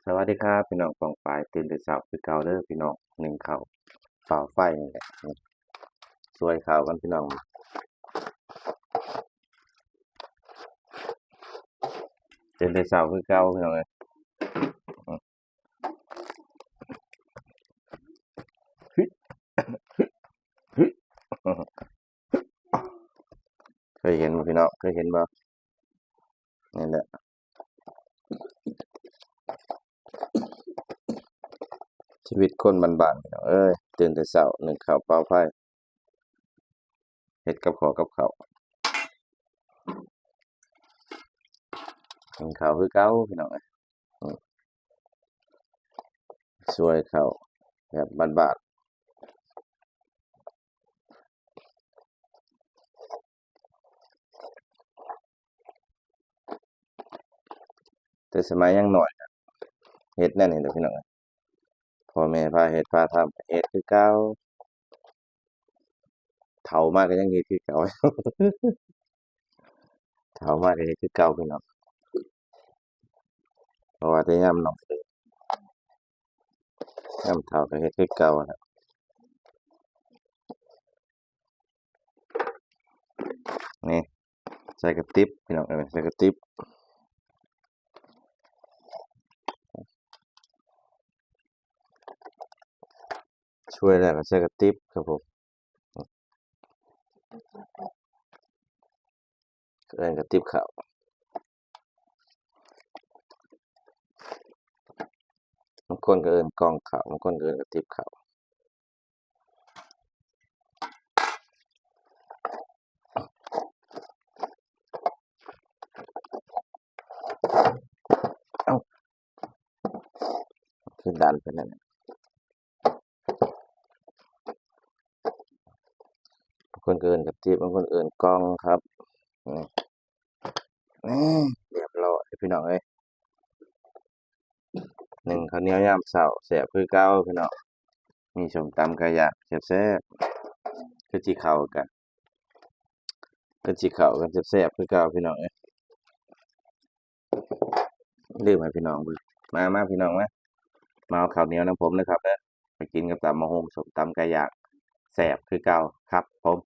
สวัสดีครับพี่น้องปองปายตื่นแต่เช้าคือเก่าเด้อพี่น้องหนึ่งข้าวฝ่าไฟนี่แหละช่วยข้าวกันพี่น้องตื่นแต่เช้าคือเก่าพี่น้องเอ้ยอือฮึฮึเคยเห็นบ่พี่น้องเคยเห็นบ่นี่แหละชีวิตคนบ้านๆพี่น้องเอ้ยตื่นแต่เช้านึ่งข้าวเป่าไฟเฮ็ดกับข้าวกับข้าวนึ่งข้าวคือเก่าพี่น้องเอ้ยอือช่วยข้าวแบบบ้านๆแต่สมัยยังน้อยก็เฮ็ดแนวนี้แหละพี่น้องเอ้ยพ่อแม่พาเฮ็ดพาทำก็เฮ็ดคือเก่าเฒ่ามาก็ยังเฮ็ดคือเก่า เฒ่ามาก็เฮ็ดคือเก่าพี่น้องเพราะว่าแต่ยามน้อยยามเฒ่าก็เฮ็ดคือเก่านั่นแหละนี่ใส่กระติบพี่น้องเอ้ยใส่กระติบช่วยแล้วก็ใส่กระติบครับผมเอิ้นกระติบข้าวบางคนก็เอิ้นกล่องข้าวบางคนก็เอิ้นกระติบข้าวอ้าวคือดันไปนั่นน่ะบางคนก็เอิ้นกระติบบางคนเอิ้นกล่องครับนี่นี่เรียบร้อยพี่น้องเอ้ยนึ่งข้าวเหนียวยามเช้าแซ่บคือเก่าพี่น้องมีส้มตำก็อยากแซ่บๆคือสิเข้ากันคือสิเข้ากันแซ่บๆคือเก่าพี่น้องเอ้ยลืมให้พี่น้องเบิ่งมาพี่น้องมาเอาข้าวเหนียวนำผมเด้อครับเด้อไปกินกับตำบักหุ่งส้มตำไก่ย่างแซ่บคือเก่าครับผม